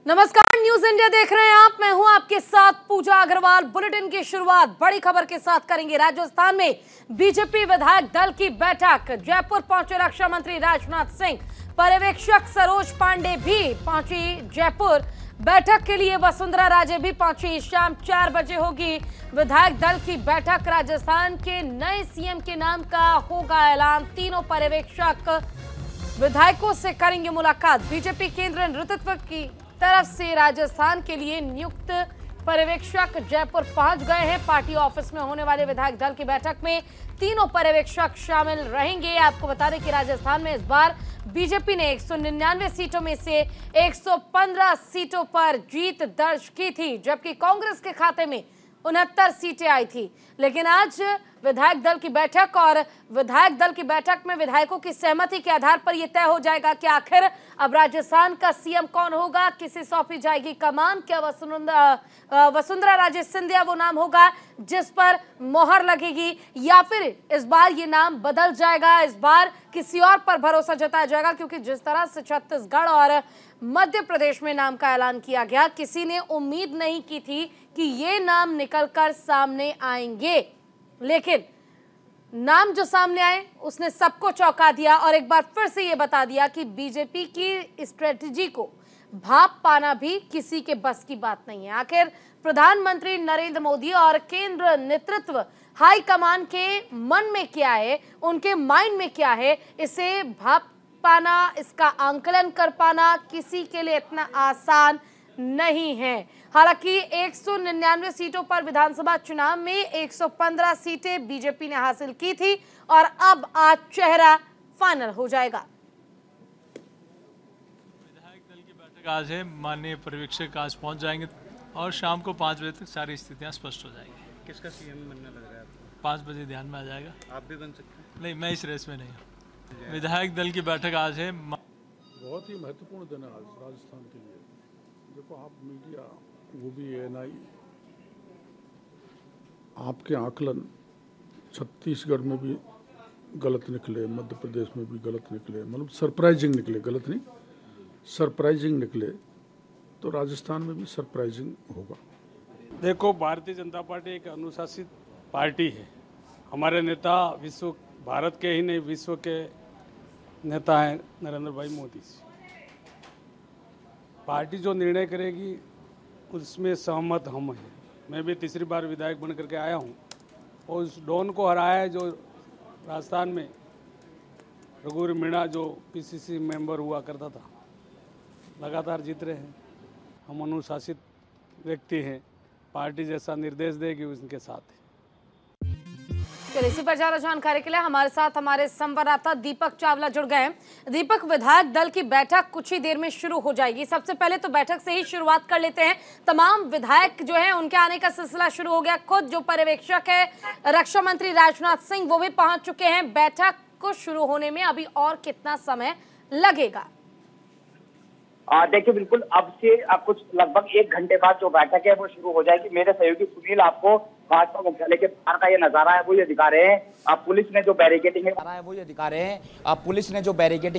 नमस्कार, news India देख रहे हैं आप। मैं हूं आपके साथ पूजा अग्रवाल। बुलेटिन की शुरुआत बड़ी खबर के साथ करेंगे। राजस्थान में बीजेपी विधायक दल की बैठक। जयपुर पहुंचे रक्षा मंत्री राजनाथ सिंह। पर्यवेक्षक सरोज पांडे भी पहुंची जयपुर। बैठक के लिए वसुंधरा राजे भी पहुंची। शाम 4 बजे होगी विधायक दल की बैठक। राजस्थान के नए सीएम के नाम का होगा ऐलान। तीनों पर्यवेक्षक विधायकों से करेंगे मुलाकात। बीजेपी केंद्रीय नेतृत्व की तरफ से राजस्थान के लिए नियुक्त पर्यवेक्षक जयपुर पहुंच गए हैं। पार्टी ऑफिस में होने वाले विधायक दल की बैठक में तीनों पर्यवेक्षक शामिल रहेंगे। आपको बता दें कि राजस्थान में इस बार बीजेपी ने 199 सीटों में से 115 सीटों पर जीत दर्ज की थी, जबकि कांग्रेस के खाते में 69 सीटें आई थी। लेकिन आज विधायक दल की बैठक और विधायक दल की बैठक में विधायकों की सहमति के आधार पर यह तय हो जाएगा कि आखिर अब राजस्थान का सीएम कौन होगा, किसे सौंपी जाएगी कमान। क्या वसुंधरा राजे सिंधिया वो नाम होगा जिस पर मोहर लगेगी, या फिर इस बार ये नाम बदल जाएगा, इस बार किसी और पर भरोसा जताया जाएगा? क्योंकि जिस तरह से छत्तीसगढ़ और मध्य प्रदेश में नाम का ऐलान किया गया, किसी ने उम्मीद नहीं की थी कि ये नाम निकलकर सामने आएंगे, लेकिन नाम जो सामने आए उसने सबको चौंका दिया और एक बार फिर से ये बता दिया कि बीजेपी की स्ट्रेटजी को भाप पाना भी किसी के बस की बात नहीं है। आखिर प्रधानमंत्री नरेंद्र मोदी और केंद्र नेतृत्व हाईकमान के मन में क्या है, उनके माइंड में क्या है, इसे भाप पाना, इसका आंकलन कर पाना किसी के लिए इतना आसान नहीं है। हालांकि 199 सीटों पर विधानसभा चुनाव में 115 सीटें बीजेपी ने हासिल की थी और अब आज चेहरा फाइनल हो जाएगा। विधायक दल की बैठक आज है। माननीय पर्यवेक्षक आज पहुंच जाएंगे और शाम को 5 बजे तक सारी स्थितियां स्पष्ट हो जाएंगी। किसका सीएम बनने लग रहा है आपको? 5 बजे ध्यान में आ जाएगा। आप भी बन सकते हैं? नहीं, मैं इस रेस में नहीं हूँ। विधायक दल की बैठक आज है। बहुत ही महत्वपूर्ण दिन है आज राजस्थान के लिए। देखो, आप मीडिया, वो भी एएनआई, आपके आकलन छत्तीसगढ़ में भी गलत निकले, मध्य प्रदेश में भी गलत निकले, मतलब सरप्राइजिंग निकले, गलत नहीं सरप्राइजिंग निकले, तो राजस्थान में भी सरप्राइजिंग होगा। देखो, भारतीय जनता पार्टी एक अनुशासित पार्टी है। हमारे नेता भारत के ही नहीं विश्व के नेता हैं नरेंद्र भाई मोदी जी। पार्टी जो निर्णय करेगी उसमें सहमत हम हैं। मैं भी तीसरी बार विधायक बन करके आया हूं और उस डॉन को हराया है जो राजस्थान में रघुवीर मीणा जो पीसीसी मेंबर हुआ करता था। लगातार जीत रहे हैं। हम अनुशासित व्यक्ति हैं। पार्टी जैसा निर्देश देगी उनके साथ है। इसी पर ज्यादा जानकारी के लिए हमारे साथ हमारे संवाददाता दीपक चावला जुड़ गए हैं। दीपक, विधायक दल की बैठक कुछ ही देर में शुरू हो जाएगी। सबसे पहले तो बैठक से ही शुरुआत कर लेते हैं। तमाम विधायक जो हैं उनके आने का सिलसिला शुरू हो गया। खुद जो पर्यवेक्षक है रक्षा मंत्री राजनाथ सिंह, वो भी पहुंच चुके हैं। बैठक को शुरू होने में अभी और कितना समय लगेगा? देखिए, बिल्कुल अब से कुछ लगभग 1 घंटे बाद जो बैठक है वो शुरू हो जाएगी। मेरे सहयोगी सुनील आपको भाजपा मुख्यालय के बाहर का ये नजारा है वो ये दिखा रहे हैं। पुलिस ने जो बैरिकेडिंग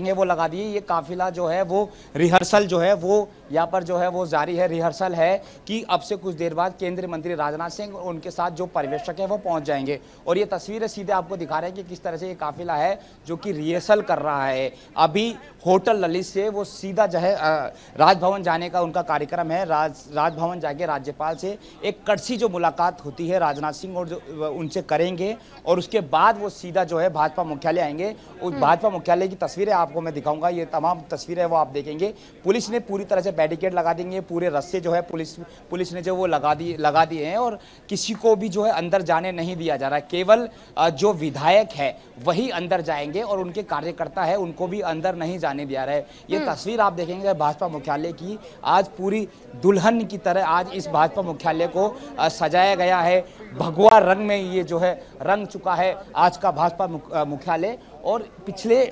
है वो लगा दी है। ये काफिला जो है वो रिहर्सल जो है वो यहाँ पर जो है वो जारी है। रिहर्सल है कि अब से कुछ देर बाद केंद्रीय मंत्री राजनाथ सिंह और उनके साथ जो पर्यवेक्षक है वो पहुंच जाएंगे। और ये तस्वीरें सीधे आपको दिखा रहे हैं कि किस तरह से ये काफिला है जो कि रिहर्सल कर रहा है। अभी होटल ललित से वो सीधा जो है राजभवन जाने का उनका कार्यक्रम है। राजभवन जाके राज्यपाल से एक कड़सी जो मुलाकात होती है राजनाथ सिंह और जो उनसे करेंगे और उसके बाद वो सीधा जो है भाजपा मुख्यालय आएंगे। उस भाजपा मुख्यालय की तस्वीरें आपको मैं दिखाऊंगा। ये तमाम तस्वीरें वो आप देखेंगे। पुलिस ने पूरी तरह से बैरिकेड लगा देंगे। पूरे रस्ते जो है पुलिस ने जो वो लगा दिए हैं और किसी को भी जो है अंदर जाने नहीं दिया जा रहा है। केवल जो विधायक है वही अंदर जाएंगे और उनके कार्यकर्ता है उनको भी अंदर नहीं जाने दिया रहा है। ये तस्वीर आप देखेंगे भाजपा मुख्यालय की। आज पूरी दुल्हन की तरह आज इस भाजपा मुख्यालय को सजाया गया है। भगवा रंग में ये जो है रंग चुका है आज का भाजपा मुख्यालय। और पिछले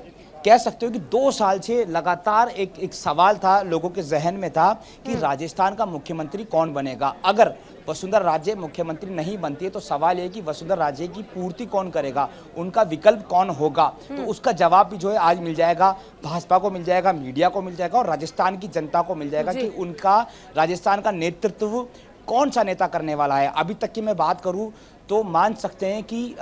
कह सकते हो कि 2 साल से लगातार एक सवाल था लोगों के जहन में था कि राजस्थान का मुख्यमंत्री कौन बनेगा। अगर वसुंधरा राजे मुख्यमंत्री नहीं बनती है तो सवाल ये कि वसुंधरा राजे की पूर्ति कौन करेगा, उनका विकल्प कौन होगा। तो उसका जवाब भी जो है आज मिल जाएगा, भाजपा को मिल जाएगा, मीडिया को मिल जाएगा और राजस्थान की जनता को मिल जाएगा कि उनका राजस्थान का नेतृत्व कौन सा नेता करने वाला है। अभी तक की मैं बात करूं तो मान सकते हैं कि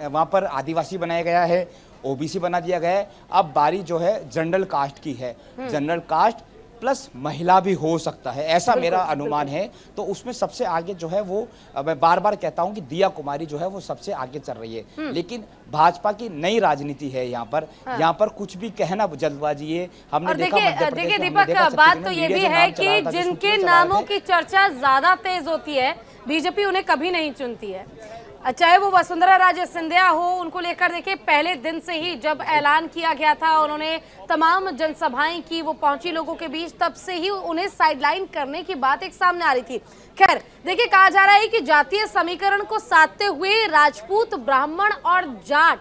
वहां पर आदिवासी बनाया गया है, ओबीसी बना दिया गया है। अब बारी जो है जनरल कास्ट की है, जनरल कास्ट प्लस महिला भी हो सकता है, ऐसा मेरा अनुमान है। तो उसमें सबसे आगे जो है वो मैं बार बार कहता हूं कि दिया कुमारी जो है वो सबसे आगे चल रही है। लेकिन भाजपा की नई राजनीति है यहाँ पर कुछ भी कहना जल्दबाजी है। हमने देखिए दीपक, बात तो ये भी है कि जिनके नामों की चर्चा ज्यादा तेज होती है बीजेपी उन्हें कभी नहीं चुनती है, चाहे वो वसुंधरा राजे सिंधिया हो। उनको लेकर देखिए पहले दिन से ही जब ऐलान किया गया था, उन्होंने तमाम जनसभाएं की, वो पहुंची लोगों के बीच, तब से ही उन्हें साइडलाइन करने की बात एक सामने आ रही थी। खैर देखिए, कहा जा रहा है कि जातीय समीकरण को साधते हुए राजपूत, ब्राह्मण और जाट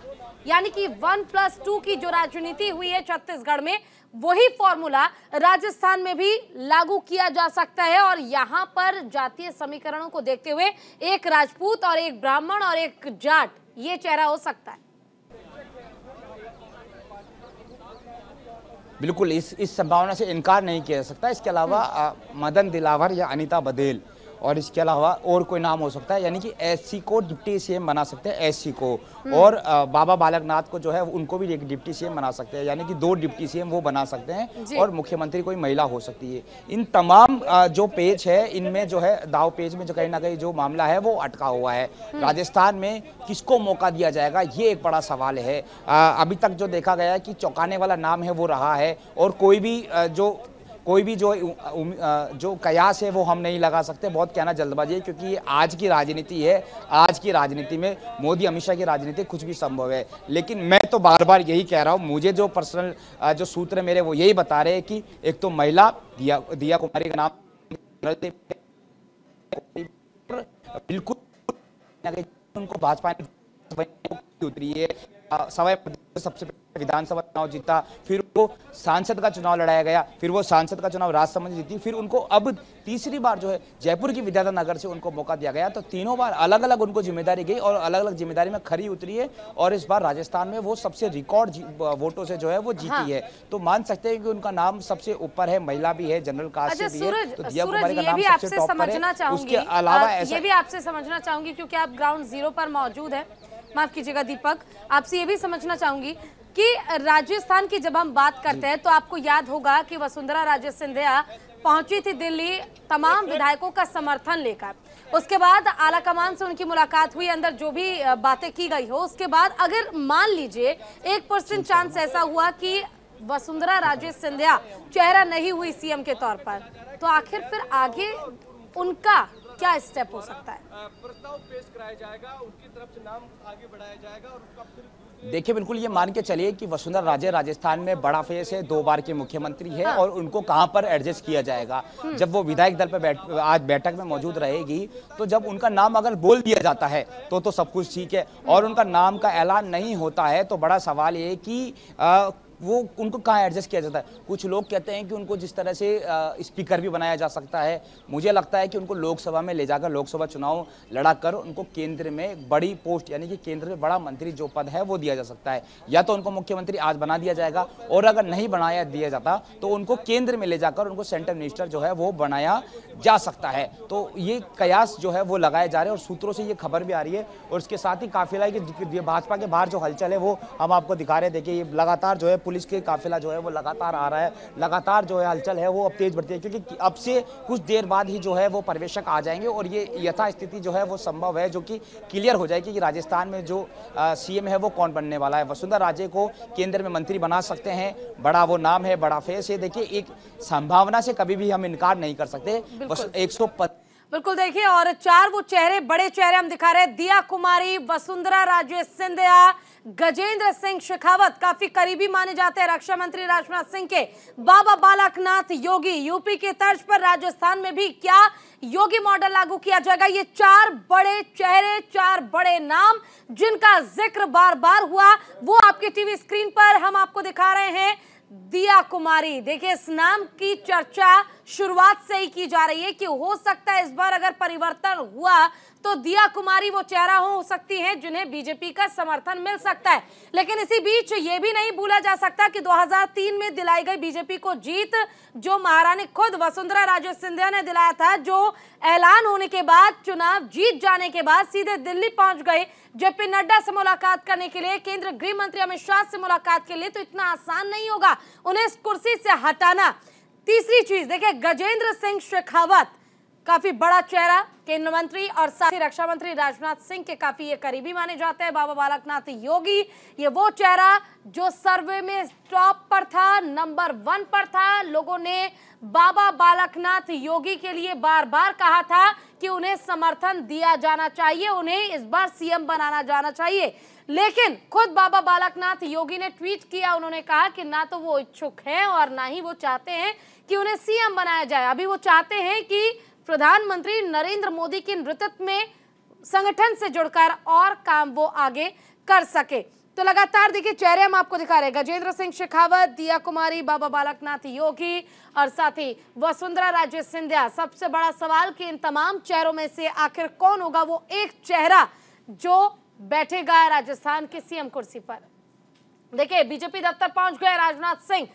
यानी कि 1+2 की जो राजनीति हुई है छत्तीसगढ़ में, वही फॉर्मूला राजस्थान में भी लागू किया जा सकता है। और यहां पर जातीय समीकरणों को देखते हुए एक राजपूत और एक ब्राह्मण और एक जाट ये चेहरा हो सकता है। बिल्कुल इस संभावना से इनकार नहीं किया जा सकता। इसके अलावा मदन दिलावर या अनीता बघेल और इसके अलावा और कोई नाम हो सकता है, यानी कि एससी को डिप्टी सीएम बना सकते हैं, एससी को, और बाबा बालकनाथ को जो है उनको भी एक डिप्टी सीएम बना सकते हैं, यानी कि 2 डिप्टी सीएम वो बना सकते हैं और मुख्यमंत्री कोई महिला हो सकती है। इन तमाम जो पेज है, इनमें जो है दाव पेज में जो कहीं ना कहीं जो मामला है वो अटका हुआ है। राजस्थान में किसको मौका दिया जाएगा ये एक बड़ा सवाल है। अभी तक जो देखा गया है कि चौंकाने वाला नाम है वो रहा है, और कोई भी जो कयास है वो हम नहीं लगा सकते। बहुत कहना जल्दबाजी है, क्योंकि ये आज की राजनीति है। आज की राजनीति में मोदी अमित शाह की राजनीति कुछ भी संभव है। लेकिन मैं तो बार बार यही कह रहा हूँ, मुझे जो पर्सनल जो सूत्र मेरे वो यही बता रहे हैं कि एक तो महिला दिया कुमारी का नाम बिल्कुल उनको भाजपा ने उतरी है। सवाई सबसे पहले विधानसभा चुनाव जीता, फिर उनको सांसद का चुनाव लड़ाया गया, फिर वो सांसद का चुनाव राज्यसभा में जीती, फिर उनको अब तीसरी बार जो है जयपुर की विद्याधर नगर से उनको मौका दिया गया। तो तीनों बार अलग अलग उनको जिम्मेदारी गई और अलग अलग जिम्मेदारी में खरी उतरी है, और इस बार राजस्थान में वो सबसे रिकॉर्ड वोटों से जो है वो जीती है। तो मान सकते हैं कि उनका नाम सबसे ऊपर है, महिला भी है, जनरल कास्ट से भी है, तो दिया कुमारी का नाम सबसे टॉप पर है। उसके अलावा ये भी आपसे समझना चाहूंगी, क्योंकि आप ग्राउंड जीरो पर मौजूद है, माफ कीजिएगा दीपक, आपसे ये भी समझना चाहूंगी कि राजस्थान की जब हम बात करते हैं तो आपको याद होगा कि वसुंधरा राजे सिंधिया पहुंची थी दिल्ली तमाम विधायकों का समर्थन लेकर। उसके बाद आला कमान से उनकी मुलाकात हुई, अंदर जो भी बातें की गई हो, उसके बाद अगर मान लीजिए 1% चांस ऐसा हुआ कि वसुंधरा राजे सिंधिया चेहरा नहीं हुई सीएम के तौर पर, तो आखिर फिर आगे उनका क्या स्टेप हो सकता है? प्रस्ताव पेश कराया जाएगा, उनकी तरफ से नाम आगे बढ़ाया जाएगा और उसका फिर देखिए बिल्कुल ये मान के चलिए कि वसुंधरा राजे राजस्थान में बड़ा फेस है, 2 बार की मुख्यमंत्री है, और उनको कहां पर एडजस्ट किया जाएगा। जब वो विधायक दल पर आज बैठक में मौजूद रहेगी, तो जब उनका नाम अगर बोल दिया जाता है तो सब कुछ ठीक है, और उनका नाम का ऐलान नहीं होता है तो बड़ा सवाल ये कि वो उनको कहाँ एडजस्ट किया जाता है। कुछ लोग कहते हैं कि उनको जिस तरह से स्पीकर भी बनाया जा सकता है, मुझे लगता है कि उनको लोकसभा में ले जाकर लोकसभा चुनाव लड़ा कर उनको केंद्र में बड़ी पोस्ट, यानी कि केंद्र में बड़ा मंत्री जो पद है वो दिया जा सकता है। या तो उनको मुख्यमंत्री आज बना दिया जाएगा, और अगर नहीं बनाया दिया जाता तो उनको केंद्र में ले जाकर उनको सेंट्रल मिनिस्टर जो है वो बनाया जा सकता है। तो ये कयास जो है वो लगाए जा रहे हैं, और सूत्रों से ये खबर भी आ रही है। और इसके साथ ही काफिला की भाजपा के बाहर जो हलचल है वो हम आपको दिखा रहे हैं। देखिए ये लगातार जो है पुलिस के काफिला जो है वो लगातार आ रहा है, लगातार जो है हलचल है वो अब तेज बढ़ती है, क्योंकि अब से कुछ देर बाद ही जो है वो पर्यवेक्षक आ जाएंगे, और ये यथास्थिति जो है वो संभव है, जो कि क्लियर हो जाएगी कि राजस्थान में जो सीएम है वो कौन बनने वाला है। वसुंधरा राजे को केंद्र में मंत्री बना सकते हैं, बड़ा वो नाम है, बड़ा फेस है। देखिए एक संभावना से कभी भी हम इनकार नहीं कर सकते। बिल्कुल देखिए, और चार वो चेहरे, बड़े चेहरे हम दिखा रहे हैं। दिया कुमारी, वसुंधरा राजे सिंधिया, गजेंद्र सिंह शेखावत काफी करीबी माने जाते हैं रक्षा मंत्री राजनाथ सिंह के। बाबा बालकनाथ योगी, यूपी के तर्ज पर राजस्थान में भी क्या योगी मॉडल लागू किया जाएगा? ये चार बड़े चेहरे, चार बड़े नाम जिनका जिक्र बार बार हुआ, वो आपके टीवी स्क्रीन पर हम आपको दिखा रहे हैं। दिया कुमारी, देखिए इस नाम की चर्चा शुरुआत से ही की जा रही है कि हो सकता है इस बार अगर परिवर्तन हुआ तो दिया कुमारी वो चेहरा हो सकती है जिन्हें बीजेपी का समर्थन मिल सकता है। लेकिन इसी बीच ये भी नहीं भूला जा सकता कि 2003 में दिलाई गई बीजेपी को जीत, जो महारानी खुद वसुंधरा राजे सिंधिया ने दिलाया था, जो ऐलान होने के बाद, चुनाव जीत जाने के बाद सीधे दिल्ली पहुंच गए जेपी नड्डा से मुलाकात करने के लिए, केंद्रीय गृह मंत्री अमित शाह से मुलाकात के लिए। तो इतना आसान नहीं होगा उन्हें इस कुर्सी से हटाना। तीसरी चीज देखिए, गजेंद्र सिंह शेखावत काफी बड़ा चेहरा, केंद्रीय मंत्री और साथ ही रक्षा मंत्री राजनाथ सिंह के काफी ये करीबी माने जाते हैं। बाबा बालकनाथ योगी, ये वो चेहरा जो सर्वे में टॉप पर था, नंबर 1 पर था। लोगों ने बाबा बालकनाथ योगी के लिए बार बार कहा था कि उन्हें समर्थन दिया जाना चाहिए, उन्हें इस बार सीएम बनाना जाना चाहिए। लेकिन खुद बाबा बालकनाथ योगी ने ट्वीट किया, उन्होंने कहा कि ना तो वो इच्छुक हैं और ना ही वो चाहते हैं कि उन्हें सीएम बनाया जाए। अभी वो चाहते हैं कि प्रधानमंत्री नरेंद्र मोदी के नेतृत्व में संगठन से जुड़कर और काम वो आगे कर सके। तो लगातार देखिए चेहरे हम आपको दिखा रहे हैं, गजेंद्र सिंह शेखावत, दिया कुमारी, बाबा बालकनाथ योगी और साथ ही वसुंधरा राजे सिंधिया। सबसे बड़ा सवाल कि इन तमाम चेहरों में से आखिर कौन होगा वो एक चेहरा जो बैठेगा राजस्थान की सीएम कुर्सी पर। देखिए बीजेपी दफ्तर पहुंच गए राजनाथ सिंह,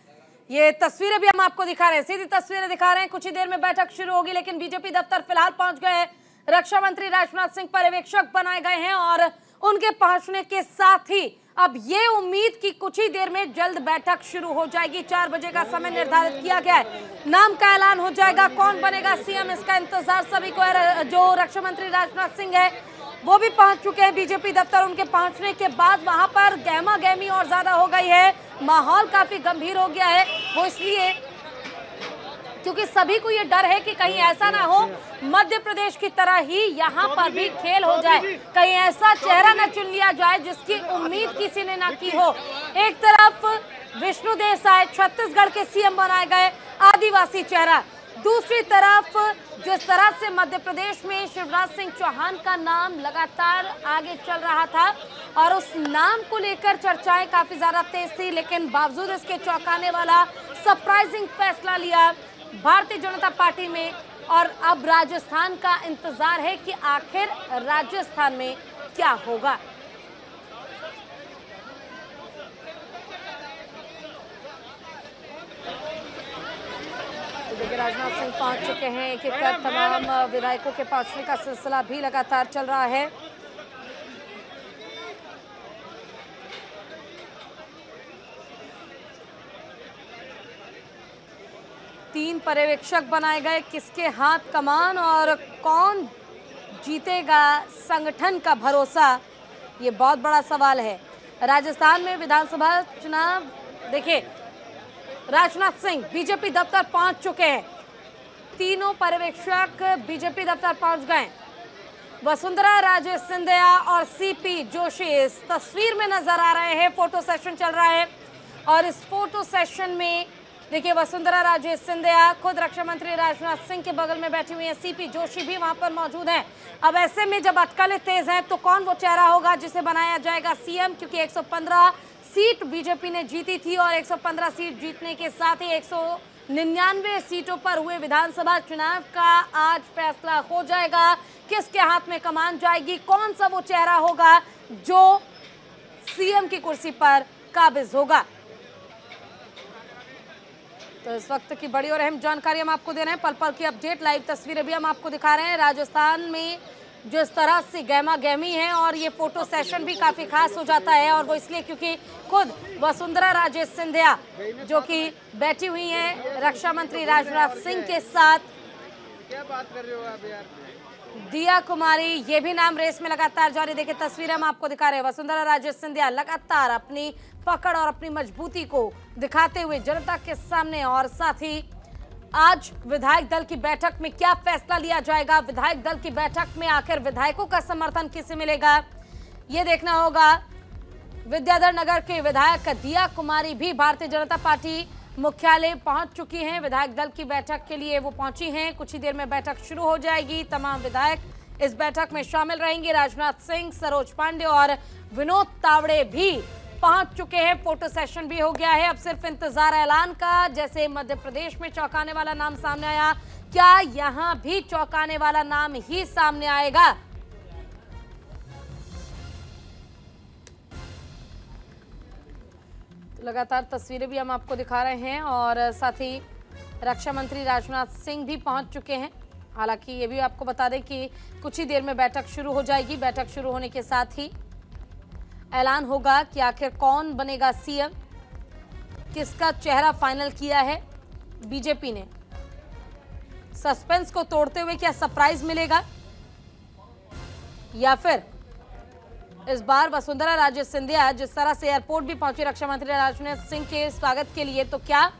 ये तस्वीरें भी हम आपको दिखा रहे हैं, सीधी तस्वीरें दिखा रहे हैं। कुछ ही देर में बैठक शुरू होगी, लेकिन बीजेपी दफ्तर फिलहाल पहुंच गए। रक्षा मंत्री राजनाथ सिंह पर्यवेक्षक बनाए गए हैं और उनके पहुंचने के साथ ही अब ये उम्मीद कि कुछ ही देर में जल्द बैठक शुरू हो जाएगी। 4 बजे का समय निर्धारित किया गया है, नाम का ऐलान हो जाएगा, कौन बनेगा सीएम इसका इंतजार सभी को है। जो रक्षा मंत्री राजनाथ सिंह है वो भी पहुंच चुके हैं बीजेपी दफ्तर। उनके पहुंचने के बाद वहां पर गहमा गहमी और ज्यादा हो गई है, माहौल काफी गंभीर हो गया है। वो इसलिए क्योंकि सभी को ये डर है कि कहीं ऐसा ना हो मध्य प्रदेश की तरह ही यहाँ पर भी खेल हो जाए, कहीं ऐसा चेहरा न चुन लिया जाए जिसकी उम्मीद किसी ने ना की हो। एक तरफ विष्णु देसाई छत्तीसगढ़ के सीएम बनाए गए, आदिवासी चेहरा, दूसरी तरफ जिस तरह से मध्य प्रदेश में शिवराज सिंह चौहान का नाम लगातार आगे चल रहा था और उस नाम को लेकर चर्चाएं काफी ज्यादा तेज थी, लेकिन बावजूद इसके चौंकाने वाला सरप्राइजिंग फैसला लिया भारतीय जनता पार्टी में। और अब राजस्थान का इंतजार है कि आखिर राजस्थान में क्या होगा। देखिए राजनाथ सिंह पहुंच चुके हैं, एक एक कर तमाम विधायकों के पहुंचने का सिलसिला भी लगातार चल रहा है। तीन पर्यवेक्षक बनाए गए, किसके हाथ कमान और कौन जीतेगा संगठन का भरोसा, ये बहुत बड़ा सवाल है। राजस्थान में विधानसभा चुनाव, देखिए राजनाथ सिंह बीजेपी दफ्तर पहुंच चुके हैं, तीनों पर्यवेक्षक बीजेपी दफ्तर पहुंच गए। वसुंधरा राजे सिंधिया और सीपी जोशी इस तस्वीर में नजर आ रहे हैं। फोटो सेशन चल रहा है और इस फोटो सेशन में देखिए वसुंधरा राजे सिंधिया खुद रक्षा मंत्री राजनाथ सिंह के बगल में बैठी हुई है, सीपी जोशी भी वहां पर मौजूद हैं। अब ऐसे में जब अटकलें तेज हैं तो कौन वो चेहरा होगा जिसे बनाया जाएगा सीएम, क्योंकि 115 सीट बीजेपी ने जीती थी और 115 सीट जीतने के साथ ही 199 सीटों पर हुए विधानसभा चुनाव का आज फैसला हो जाएगा। किसके हाथ में कमान जाएगी, कौन सा वो चेहरा होगा जो सीएम की कुर्सी पर काबिज होगा। तो इस वक्त की बड़ी और अहम जानकारी हम आपको दे रहे हैं, पल पल की अपडेट, लाइव तस्वीरें भी हम आपको दिखा रहे हैं। राजस्थान में जिस तरह से गहमा गहमी है और ये फोटो सेशन भी काफी खास हो जाता है, और वो इसलिए क्योंकि खुद वसुंधरा राजे सिंधिया जो कि बैठी हुई हैं रक्षा मंत्री राजनाथ सिंह के साथ, क्या बात कर रहे हो आप यार। दिया कुमारी, ये भी नाम रेस में लगातार जारी। देखिए तस्वीरें हम आपको दिखा रहे हैं, वसुंधरा राजे सिंधिया लगातार अपनी पकड़ और अपनी मजबूती को दिखाते हुए जनता के सामने, और साथ ही आज विधायक दल की बैठक में क्या फैसला लिया जाएगा, विधायक दल की बैठक में आखिर विधायकों का समर्थन किसे मिलेगा, ये देखना होगा। विद्याधर नगर के विधायक दिया कुमारी भी भारतीय जनता पार्टी मुख्यालय पहुंच चुकी हैं। विधायक दल की बैठक के लिए वो पहुंची हैं। कुछ ही देर में बैठक शुरू हो जाएगी। तमाम विधायक इस बैठक में शामिल रहेंगे। राजनाथ सिंह, सरोज पांडे और विनोद तावड़े भी पहुंच चुके हैं। फोटो सेशन भी हो गया है। अब सिर्फ इंतजार ऐलान का। जैसे मध्य प्रदेश में चौंकाने वाला नाम सामने आया, क्या यहां भी चौंकाने वाला नाम ही सामने आएगा? लगातार तस्वीरें भी हम आपको दिखा रहे हैं और साथ ही रक्षा मंत्री राजनाथ सिंह भी पहुंच चुके हैं। हालांकि ये भी आपको बता दें कि कुछ ही देर में बैठक शुरू हो जाएगी। बैठक शुरू होने के साथ ही ऐलान होगा कि आखिर कौन बनेगा सीएम, किसका चेहरा फाइनल किया है बीजेपी ने। सस्पेंस को तोड़ते हुए क्या सरप्राइज मिलेगा, या फिर इस बार वसुंधरा राजे सिंधिया जिस तरह से एयरपोर्ट भी पहुंची रक्षा मंत्री राजनाथ सिंह के स्वागत के लिए, तो क्या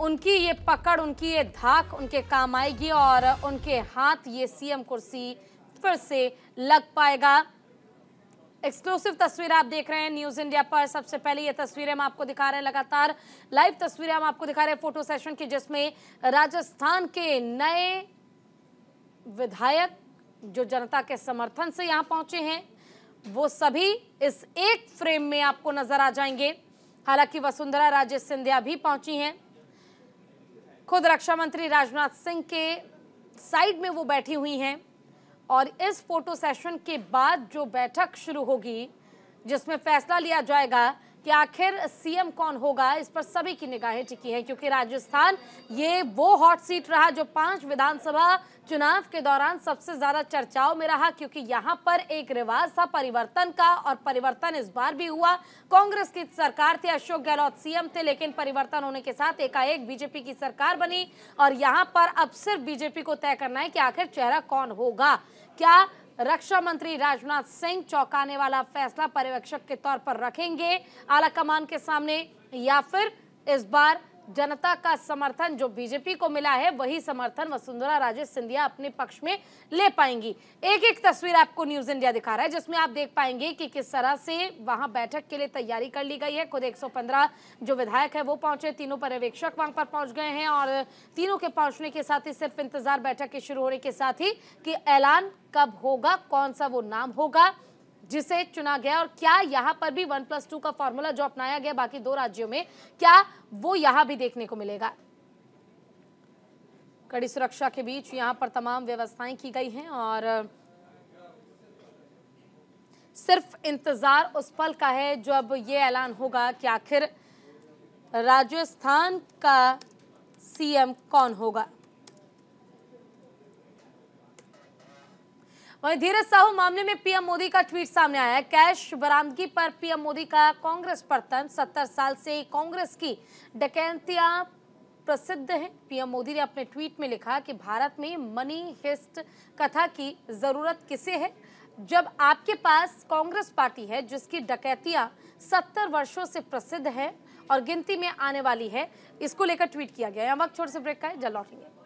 उनकी ये पकड़, उनकी ये धाक उनके काम आएगी और उनके हाथ ये सीएम कुर्सी फिर से लग पाएगा? एक्सक्लूसिव तस्वीर आप देख रहे हैं न्यूज इंडिया पर। सबसे पहले ये तस्वीरें हम आपको दिखा रहे हैं, लगातार लाइव तस्वीरें हम आपको दिखा रहे हैं फोटो सेशन की, जिसमें राजस्थान के नए विधायक जो जनता के समर्थन से यहां पहुंचे हैं वो सभी इस एक फ्रेम में आपको नजर आ जाएंगे। हालांकि वसुंधरा राजे सिंधिया भी पहुंची हैं। खुद रक्षा मंत्री राजनाथ सिंह के साइड में वो बैठी हुई हैं और इस फोटो सेशन के बाद जो बैठक शुरू होगी जिसमें फैसला लिया जाएगा कि आखिर सीएम कौन होगा, इस पर सभी की निगाहें टिकी हैं। क्योंकि राजस्थान ये वो हॉट सीट रहा जो 5 विधानसभा चुनाव के दौरान सबसे ज्यादा चर्चाओं में रहा, क्योंकि यहां पर एक रिवाज था परिवर्तन का और परिवर्तन इस बार भी हुआ। कांग्रेस की सरकार थी, अशोक गहलोत सीएम थे, लेकिन परिवर्तन होने के साथ एकाएक बीजेपी की सरकार बनी और यहां पर अब सिर्फ बीजेपी को तय करना है कि आखिर चेहरा कौन होगा। क्या रक्षा मंत्री राजनाथ सिंह चौंकाने वाला फैसला पर्यवेक्षक के तौर पर रखेंगे आला कमान के सामने, या फिर इस बार जनता का समर्थन जो बीजेपी को मिला है वही समर्थन वसुंधरा राजे सिंधिया अपने पक्ष में ले पाएंगी? एक एक तस्वीर आपको न्यूज इंडिया दिखा रहा है जिसमें आप देख पाएंगे कि किस तरह से वहां बैठक के लिए तैयारी कर ली गई है। खुद 115 जो विधायक है वो पहुंचे, तीनों पर्यवेक्षक वहां पर पहुंच गए हैं और तीनों के पहुंचने के साथ ही सिर्फ इंतजार बैठक के शुरू होने के साथ ही कि ऐलान कब होगा, कौन सा वो नाम होगा जिसे चुना गया, और क्या यहां पर भी 1+2 का फॉर्मूला जो अपनाया गया बाकी 2 राज्यों में, क्या वो यहां भी देखने को मिलेगा? कड़ी सुरक्षा के बीच यहां पर तमाम व्यवस्थाएं की गई हैं और सिर्फ इंतजार उस पल का है जब ये ऐलान होगा कि आखिर राजस्थान का सीएम कौन होगा। वहीं धीरज साहू मामले में पीएम मोदी का ट्वीट सामने आया है। कैश बरामदगी पर पीएम मोदी का कांग्रेस पर तंज। 70 साल से कांग्रेस की डकैतियां प्रसिद्ध हैं। पीएम मोदी ने अपने ट्वीट में लिखा कि भारत में मनी हिस्ट कथा की जरूरत किसे है जब आपके पास कांग्रेस पार्टी है जिसकी डकैतियां 70 वर्षों से प्रसिद्ध है और गिनती में आने वाली है। इसको लेकर ट्वीट किया गया है। वक्त छोटे से ब्रेक का है, जल्द लौटेंगे।